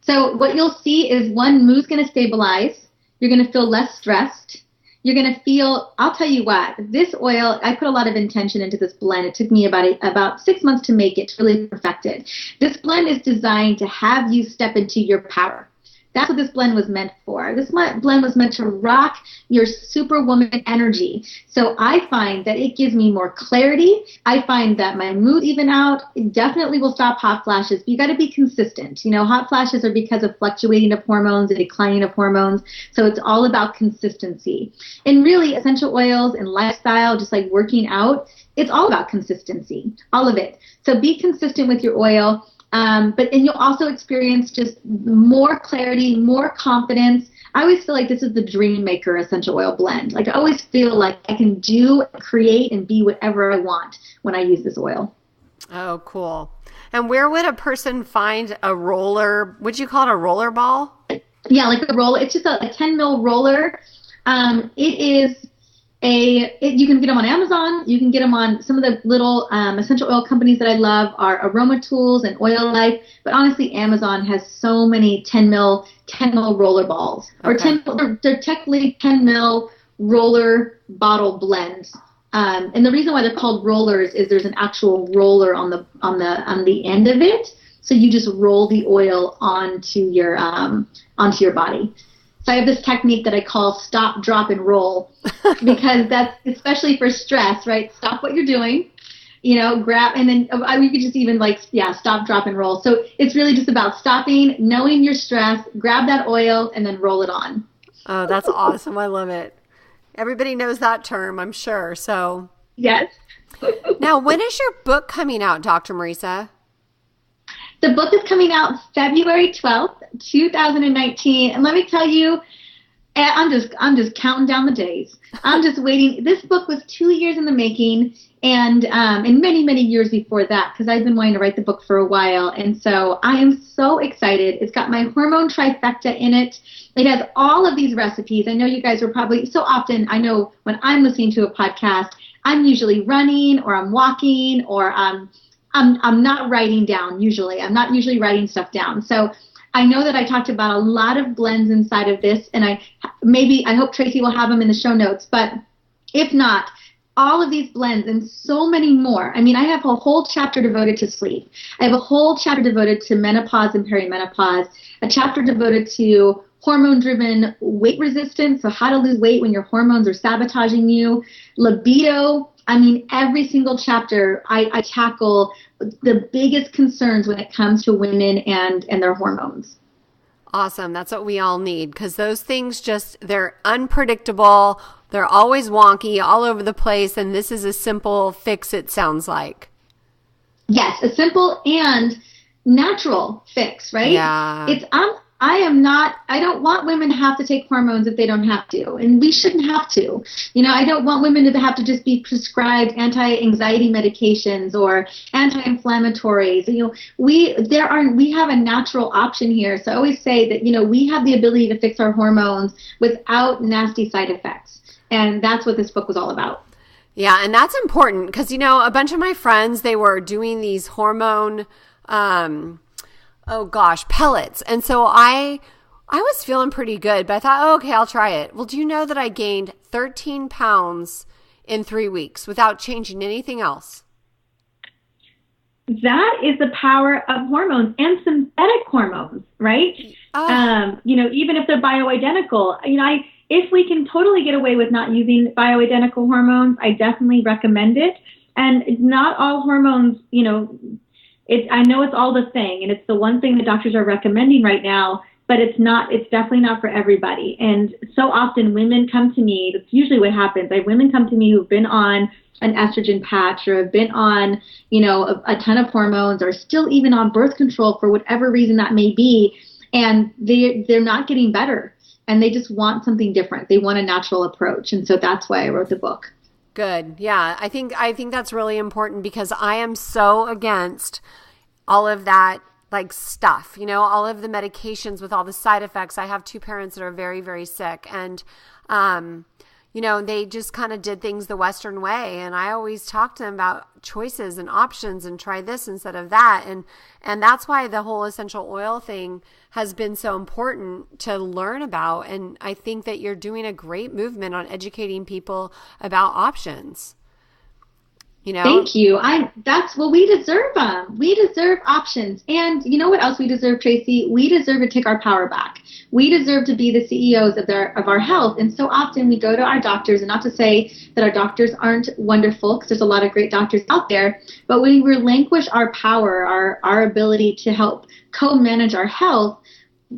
So what you'll see is, one, mood's going to stabilize. You're going to feel less stressed. You're going to feel, I'll tell you what, this oil, I put a lot of intention into this blend. It took me about 6 months to make it, to really perfect it. This blend is designed to have you step into your power. That's what this blend was meant for. This blend was meant to rock your Superwoman energy. So I find that it gives me more clarity. I find that my mood even out. It definitely will stop hot flashes. But you got to be consistent. Hot flashes are because of fluctuating of hormones and declining of hormones. So it's all about consistency. And really, essential oils and lifestyle, just like working out, it's all about consistency, all of it. So be consistent with your oil. And you'll also experience just more clarity, more confidence. I always feel like this is the dream maker essential oil blend. Like I always feel like I can do, create, and be whatever I want when I use this oil. Oh, cool. And where would a person find a roller? Would you call it a roller ball? Yeah, like a roller. It's just a 10 ml roller. It is You can get them on Amazon. You can get them on some of the little essential oil companies that I love are Aroma Tools and Oil Life. But honestly, Amazon has so many 10 mil roller balls, or Okay. they're technically 10 mil roller bottle blends. And the reason why they're called rollers is there's an actual roller on the end of it. So you just roll the oil onto your body. So I have this technique that I call stop, drop, and roll, because that's especially for stress, right? Stop what you're doing, grab, and then you could just even stop, drop, and roll. So it's really just about stopping, knowing your stress, grab that oil, and then roll it on. Oh, that's awesome. I love it. Everybody knows that term, I'm sure. So Yes. now, when is your book coming out, Dr. Mariza? The book is coming out February 12th, 2019. And let me tell you, I'm just counting down the days. I'm just waiting. This book was 2 years in the making, and many, many years before that, because I've been wanting to write the book for a while. And so I am so excited. It's got my hormone trifecta in it. It has all of these recipes. I know you guys are probably, so often, I know when I'm listening to a podcast, I'm usually running, or I'm walking, or I'm not writing down usually. I'm not usually writing stuff down. So I know that I talked about a lot of blends inside of this, and I hope Tracy will have them in the show notes. But if not, all of these blends and so many more. I mean, I have a whole chapter devoted to sleep. I have a whole chapter devoted to menopause and perimenopause, a chapter devoted to hormone-driven weight resistance, so how to lose weight when your hormones are sabotaging you, libido. I mean, every single chapter I tackle the biggest concerns when it comes to women and their hormones. Awesome. That's what we all need, because those things they're unpredictable. They're always wonky, all over the place. And this is a simple fix, it sounds like. Yes, a simple and natural fix, right? Yeah. I don't want women to have to take hormones if they don't have to, and we shouldn't have to. I don't want women to have to just be prescribed anti-anxiety medications or anti-inflammatories. We have a natural option here. So I always say that, we have the ability to fix our hormones without nasty side effects. And that's what this book was all about. Yeah, and that's important because, a bunch of my friends, they were doing these hormone pellets. And so I was feeling pretty good, but I thought, okay, I'll try it. Well, do you know that I gained 13 pounds in 3 weeks without changing anything else? That is the power of hormones and synthetic hormones, right? Oh. Even if they're bioidentical, if we can totally get away with not using bioidentical hormones, I definitely recommend it. And not all hormones, I know it's all the thing, and it's the one thing that doctors are recommending right now, but it's definitely not for everybody. And so often women come to me, that's usually what happens. Women come to me who've been on an estrogen patch or have been on, a ton of hormones, or still even on birth control for whatever reason that may be, and they're not getting better, and they just want something different. They want a natural approach, and so that's why I wrote the book. Good. Yeah. I think that's really important, because I am so against all of that stuff, all of the medications with all the side effects. I have 2 parents that are very, very sick, and, they just kind of did things the Western way. And I always talk to them about choices and options and try this instead of that. And that's why the whole essential oil thing has been so important to learn about. And I think that you're doing a great movement on educating people about options. Thank you. We deserve them. We deserve options. And you know what else we deserve, Tracy? We deserve to take our power back. We deserve to be the CEOs of our health. And so often we go to our doctors, and not to say that our doctors aren't wonderful, because there's a lot of great doctors out there, but when we relinquish our power, our ability to help co-manage our health,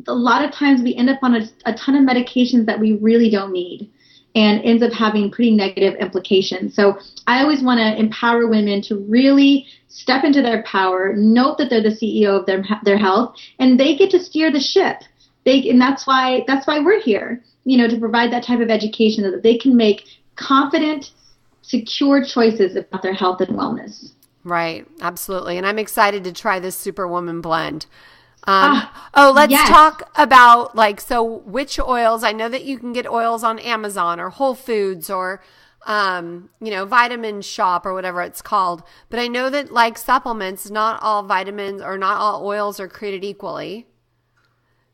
a lot of times we end up on a ton of medications that we really don't need, and ends up having pretty negative implications. So I always want to empower women to really step into their power, note that they're the CEO of their health, and they get to steer the ship. And that's why we're here, to provide that type of education so that they can make confident, secure choices about their health and wellness. Right. Absolutely. And I'm excited to try this Superwoman blend. Let's talk about so which oils. I know that you can get oils on Amazon or Whole Foods or vitamin shop or whatever it's called. But I know that like supplements, not all vitamins or not all oils are created equally.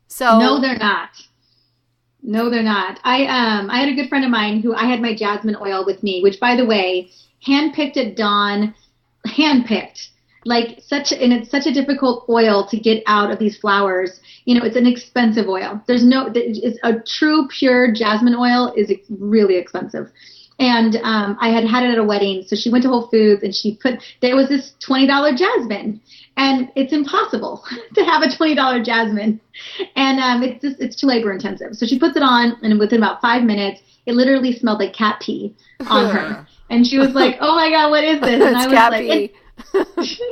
So no, they're not. No, they're not. I had a good friend of mine who I had my jasmine oil with me, which by the way, handpicked at dawn, handpicked. And it's such a difficult oil to get out of these flowers. It's an expensive oil. It's a true pure jasmine oil is really expensive. And I had it at a wedding. So she went to Whole Foods and there was this $20 jasmine. And it's impossible to have a $20 jasmine. And it's too labor intensive. So she puts it on, and within about 5 minutes, it literally smelled like cat pee on her. And she was like, "Oh my God, what is this?" And I was cat like, pee.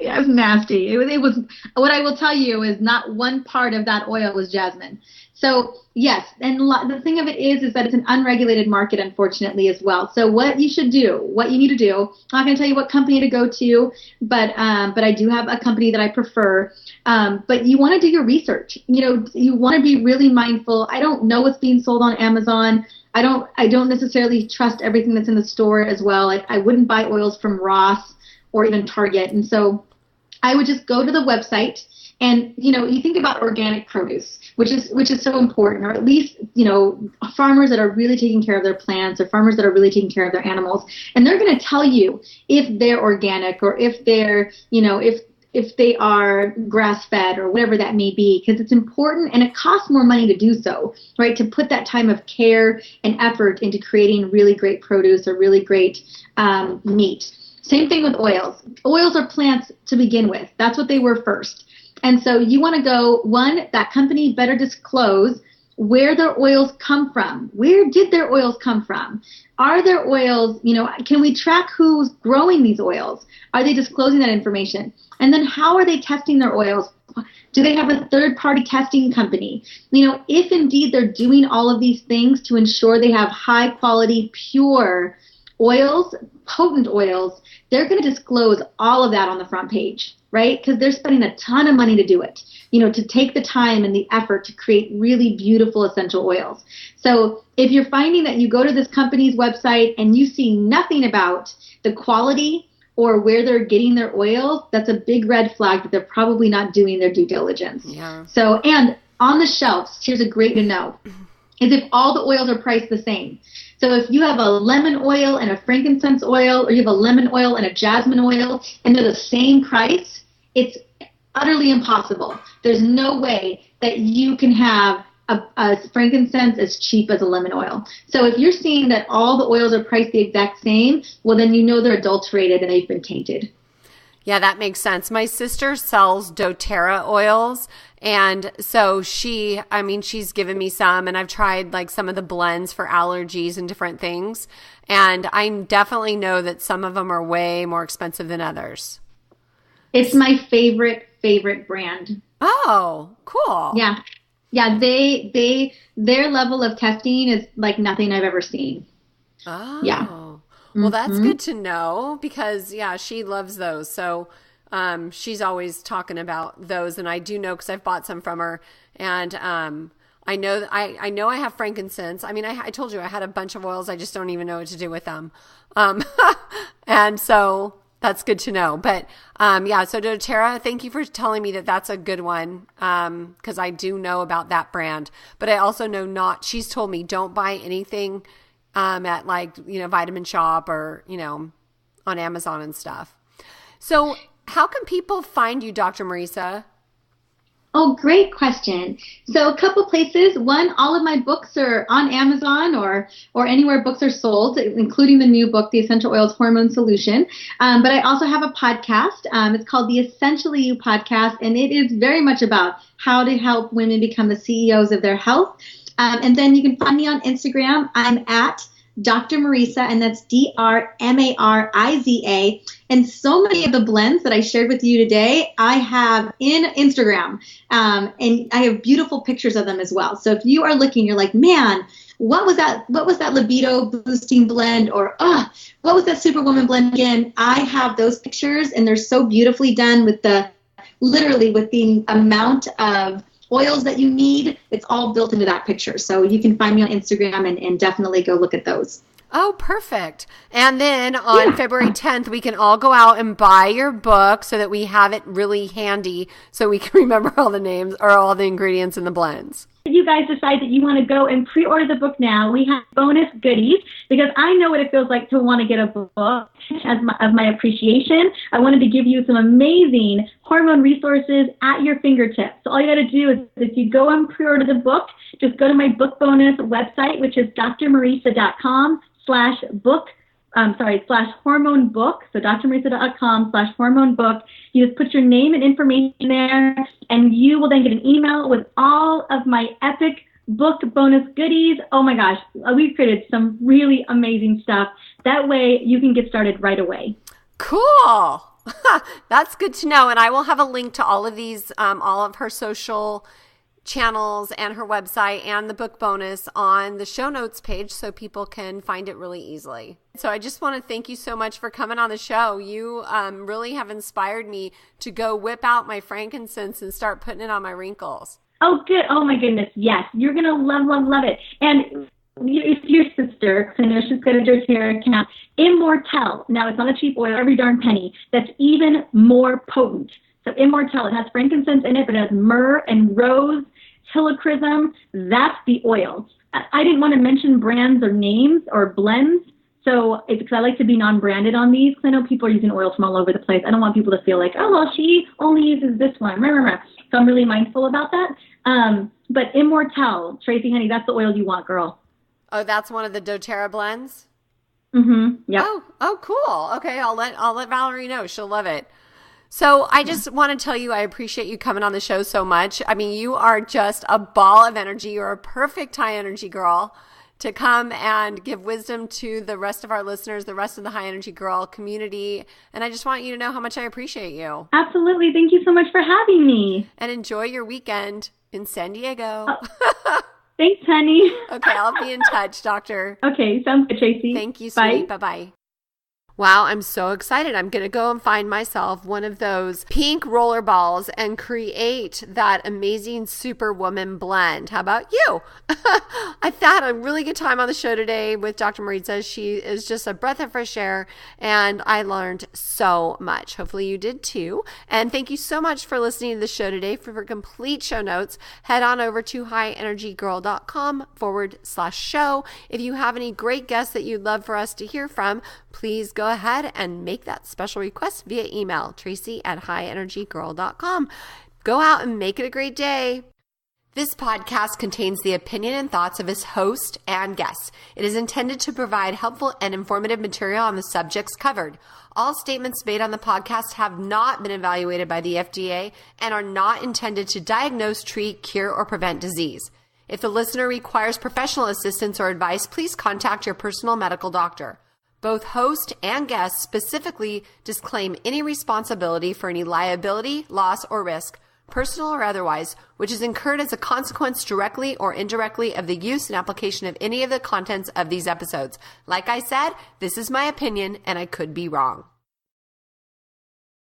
Yeah, it was nasty. It was. What I will tell you is not one part of that oil was jasmine. So yes, and the thing of it is that it's an unregulated market, unfortunately, as well. So what you need to do, I'm not going to tell you what company to go to, but I do have a company that I prefer. But you want to do your research. You want to be really mindful. I don't know what's being sold on Amazon. I don't necessarily trust everything that's in the store as well. I wouldn't buy oils from Ross or even Target. And so I would just go to the website. And, you think about organic produce, which is so important, or at least, farmers that are really taking care of their plants or farmers that are really taking care of their animals. And they're going to tell you if they're organic or if they're, if they are grass-fed or whatever that may be, because it's important and it costs more money to do so, right? To put that time of care and effort into creating really great produce or really great meat. Same thing with oils. Oils are plants to begin with. That's what they were first. And so you want to go, that company better disclose where their oils come from. Where did their oils come from? Are their oils, can we track who's growing these oils? Are they disclosing that information? And then how are they testing their oils? Do they have a third-party testing company? If indeed they're doing all of these things to ensure they have high-quality, pure oils, potent oils, they're going to disclose all of that on the front page, right? Because they're spending a ton of money to do it, to take the time and the effort to create really beautiful essential oils. So if you're finding that you go to this company's website and you see nothing about the quality or where they're getting their oils, that's a big red flag that they're probably not doing their due diligence. Yeah. So, and on the shelves, here's a great to know, is if all the oils are priced the same. So if you have a lemon oil and a frankincense oil, or you have a lemon oil and a jasmine oil, and they're the same price, it's utterly impossible. There's no way that you can have a frankincense as cheap as a lemon oil. So if you're seeing that all the oils are priced the exact same, well, then they're adulterated and they've been tainted. Yeah, that makes sense. My sister sells doTERRA oils. And so she's given me some, and I've tried like some of the blends for allergies and different things. And I definitely know that some of them are way more expensive than others. It's my favorite brand. Oh, cool. Yeah. Yeah. Their level of testing is like nothing I've ever seen. Oh. Yeah. Well, that's good to know because she loves those. So she's always talking about those, and I do know because I've bought some from her, and I know I have frankincense. I mean, I told you I had a bunch of oils. I just don't even know what to do with them, and so that's good to know. But so doTERRA, thank you for telling me that that's a good one because I do know about that brand, but I also know she's told me don't buy anything at like Vitamin Shop or on Amazon and stuff. So how can people find you, Dr. Mariza? Oh, great question. So a couple places. One, all of my books are on Amazon or anywhere books are sold, including the new book, The Essential Oils Hormone Solution. But I also have a podcast. It's called the Essentially You Podcast, and it is very much about how to help women become the CEOs of their health. And then you can find me on Instagram. I'm at Dr. Mariza, and that's DrMariza. And so many of the blends that I shared with you today, I have in Instagram. And I have beautiful pictures of them as well. So if you are looking, you're like, man, what was that libido boosting blend? Or, what was that Superwoman blend again? I have those pictures, and they're so beautifully done with the amount of oils that you need. It's all built into that picture. So you can find me on Instagram and definitely go look at those. Oh, perfect. And then on February 10th, we can all go out and buy your book so that we have it really handy so we can remember all the names or all the ingredients in the blends. If you guys decide that you want to go and pre-order the book now, we have bonus goodies because I know what it feels like to want to get a book of my appreciation. I wanted to give you some amazing hormone resources at your fingertips. So all you got to do is if you go and pre-order the book, just go to my book bonus website, which is drmariza.com/hormone book. So drmariza.com/hormone book. You just put your name and information there, and you will then get an email with all of my epic book bonus goodies. Oh my gosh, we've created some really amazing stuff. That way you can get started right away. Cool. That's good to know. And I will have a link to all of these, all of her social channels and her website and the book bonus on the show notes page so people can find it really easily. So I just want to thank you so much for coming on the show. You really have inspired me to go whip out my frankincense and start putting it on my wrinkles. Oh, good. Oh, my goodness. Yes. You're going to love, love, love it. And it's your sister, I know she's got a doTERRA account, Immortelle. Now, it's not a cheap oil, every darn penny. That's even more potent. So Immortelle, it has frankincense in it, but it has myrrh and rose, helichrysum. That's the oil. I didn't want to mention brands or names or blends, so because I like to be non-branded on these. Because I know people are using oils from all over the place. I don't want people to feel like, oh, well, she only uses this one. So I'm really mindful about that. But Immortelle, Tracy, honey, that's the oil you want, girl. Oh, that's one of the doTERRA blends? Mm-hmm. Yeah. Oh, cool. Okay, I'll let Valerie know. She'll love it. So I just want to tell you, I appreciate you coming on the show so much. I mean, you are just a ball of energy. You're a perfect high energy girl to come and give wisdom to the rest of our listeners, the rest of the high energy girl community. And I just want you to know how much I appreciate you. Absolutely. Thank you so much for having me. And enjoy your weekend in San Diego. Thanks, honey. Okay, I'll be in touch, doctor. Okay, sounds good, Tracy. Thank you, sweetie. Bye-bye. Wow, I'm so excited. I'm going to go and find myself one of those pink roller balls and create that amazing superwoman blend. How about you? I've had a really good time on the show today with Dr. Mariza. She is just a breath of fresh air, and I learned so much. Hopefully you did too. And thank you so much for listening to the show today. For complete show notes, head on over to highenergygirl.com/show. If you have any great guests that you'd love for us to hear from, please go ahead and make that special request via email, tracy@highenergygirl.com. Go out and make it a great day. This podcast contains the opinion and thoughts of its host and guests. It is intended to provide helpful and informative material on the subjects covered. All statements made on the podcast have not been evaluated by the FDA and are not intended to diagnose, treat, cure, or prevent disease. If the listener requires professional assistance or advice, please contact your personal medical doctor. Both host and guests specifically disclaim any responsibility for any liability, loss, or risk, personal or otherwise, which is incurred as a consequence directly or indirectly of the use and application of any of the contents of these episodes. Like I said, this is my opinion and I could be wrong.